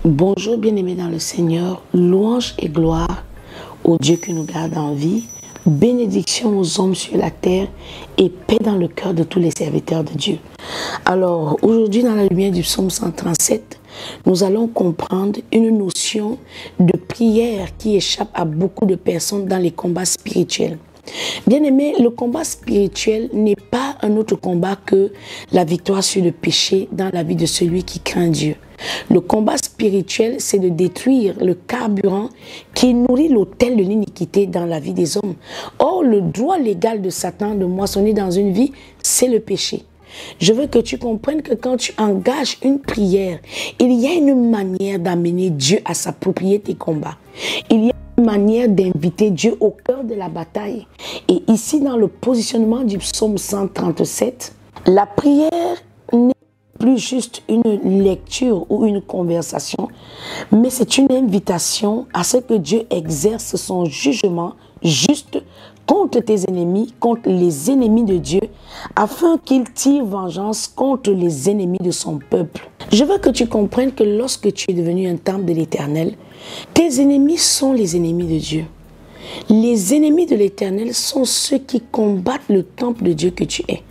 Bonjour bien-aimés dans le Seigneur, louange et gloire au Dieu qui nous garde en vie, bénédiction aux hommes sur la terre et paix dans le cœur de tous les serviteurs de Dieu. Alors aujourd'hui dans la lumière du psaume 137, nous allons comprendre une notion de prière qui échappe à beaucoup de personnes dans les combats spirituels. Bien-aimés, le combat spirituel n'est pas un autre combat que la victoire sur le péché dans la vie de celui qui craint Dieu. Le combat spirituel, c'est de détruire le carburant qui nourrit l'autel de l'iniquité dans la vie des hommes. Or, le droit légal de Satan de moissonner dans une vie, c'est le péché. Je veux que tu comprennes que quand tu engages une prière, il y a une manière d'amener Dieu à s'approprier tes combats. Il y a une manière d'inviter Dieu au cœur de la bataille. Et ici, dans le positionnement du psaume 137, la prière n'est plus juste une lecture ou une conversation, mais c'est une invitation à ce que Dieu exerce son jugement juste contre tes ennemis, contre les ennemis de Dieu, afin qu'il tire vengeance contre les ennemis de son peuple. Je veux que tu comprennes que lorsque tu es devenu un temple de l'Éternel, tes ennemis sont les ennemis de Dieu. Les ennemis de l'Éternel sont ceux qui combattent le temple de Dieu que tu es.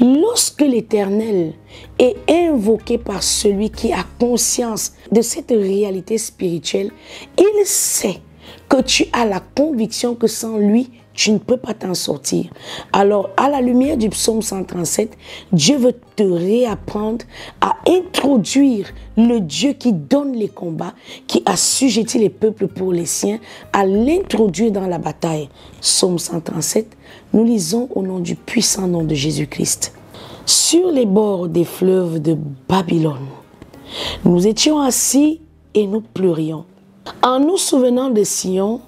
Lorsque l'Éternel est invoqué par celui qui a conscience de cette réalité spirituelle, il sait que tu as la conviction que sans lui, tu ne peux pas t'en sortir. Alors, à la lumière du psaume 137, Dieu veut te réapprendre à introduire le Dieu qui donne les combats, qui assujettit les peuples pour les siens, à l'introduire dans la bataille. Psaume 137, nous lisons au nom du puissant nom de Jésus-Christ. Sur les bords des fleuves de Babylone, nous étions assis et nous pleurions. En nous souvenant de Sion,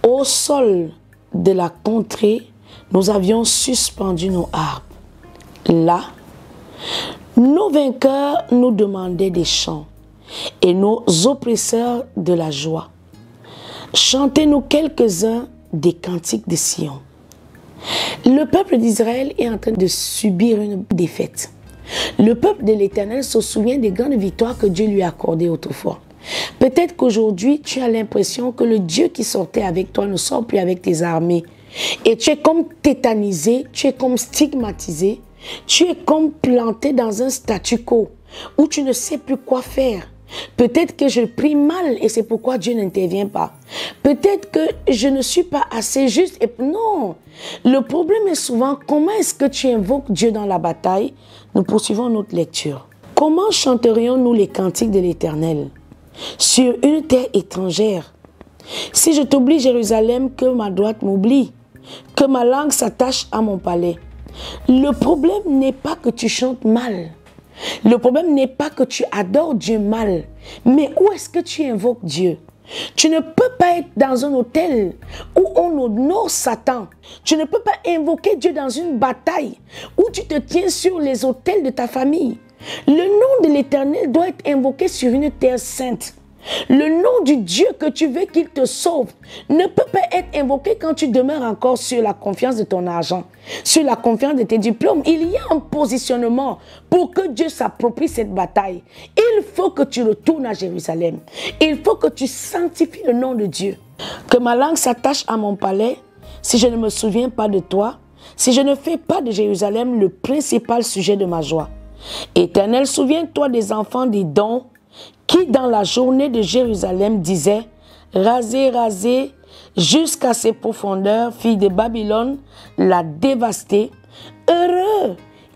au sol de la contrée, nous avions suspendu nos harpes. Là, nos vainqueurs nous demandaient des chants et nos oppresseurs de la joie. Chantez-nous quelques-uns des cantiques de Sion. Le peuple d'Israël est en train de subir une défaite. Le peuple de l'Éternel se souvient des grandes victoires que Dieu lui a accordées autrefois. Peut-être qu'aujourd'hui, tu as l'impression que le Dieu qui sortait avec toi ne sort plus avec tes armées. Et tu es comme tétanisé, tu es comme stigmatisé, tu es comme planté dans un statu quo où tu ne sais plus quoi faire. Peut-être que je prie mal et c'est pourquoi Dieu n'intervient pas. Peut-être que je ne suis pas assez juste. Et non, le problème est souvent comment est-ce que tu invoques Dieu dans la bataille. Nous poursuivons notre lecture. Comment chanterions-nous les cantiques de l'Éternel sur une terre étrangère? Si je t'oublie, Jérusalem, que ma droite m'oublie, que ma langue s'attache à mon palais. Le problème n'est pas que tu chantes mal. Le problème n'est pas que tu adores Dieu mal. Mais où est-ce que tu invoques Dieu? Tu ne peux pas être dans un hôtel où on honore Satan. Tu ne peux pas invoquer Dieu dans une bataille où tu te tiens sur les autels de ta famille. Le nom de l'Éternel doit être invoqué sur une terre sainte. Le nom du Dieu que tu veux qu'il te sauve ne peut pas être invoqué quand tu demeures encore sur la confiance de ton argent, sur la confiance de tes diplômes. Il y a un positionnement pour que Dieu s'approprie cette bataille. Il faut que tu retournes à Jérusalem. Il faut que tu sanctifies le nom de Dieu. Que ma langue s'attache à mon palais si je ne me souviens pas de toi, si je ne fais pas de Jérusalem le principal sujet de ma joie. Éternel, souviens-toi des enfants des dons qui dans la journée de Jérusalem disaient « Rasez, rasez jusqu'à ses profondeurs, fille de Babylone, la dévastée. Heureux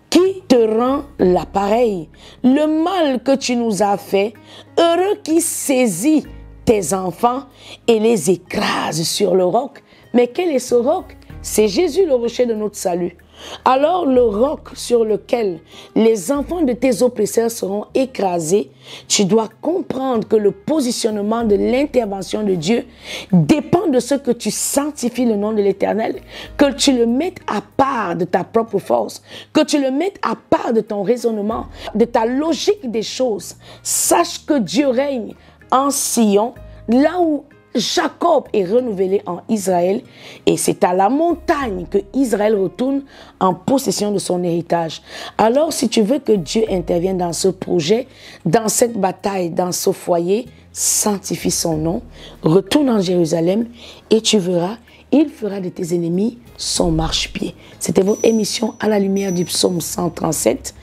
qui te rend l'appareil, le mal que tu nous as fait. Heureux qui saisit tes enfants et les écrase sur le roc. » Mais quel est ce roc? C'est Jésus, le rocher de notre salut. Alors le roc sur lequel les enfants de tes oppresseurs seront écrasés, tu dois comprendre que le positionnement de l'intervention de Dieu dépend de ce que tu sanctifies le nom de l'Éternel, que tu le mettes à part de ta propre force, que tu le mettes à part de ton raisonnement, de ta logique des choses. Sache que Dieu règne en Sion, là où Jacob est renouvelé en Israël et c'est à la montagne que Israël retourne en possession de son héritage. Alors, si tu veux que Dieu intervienne dans ce projet, dans cette bataille, dans ce foyer, sanctifie son nom, retourne en Jérusalem et tu verras, il fera de tes ennemis son marchepied. C'était votre émission à la lumière du psaume 137.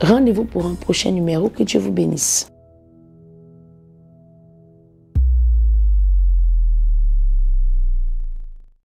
Rendez-vous pour un prochain numéro. Que Dieu vous bénisse.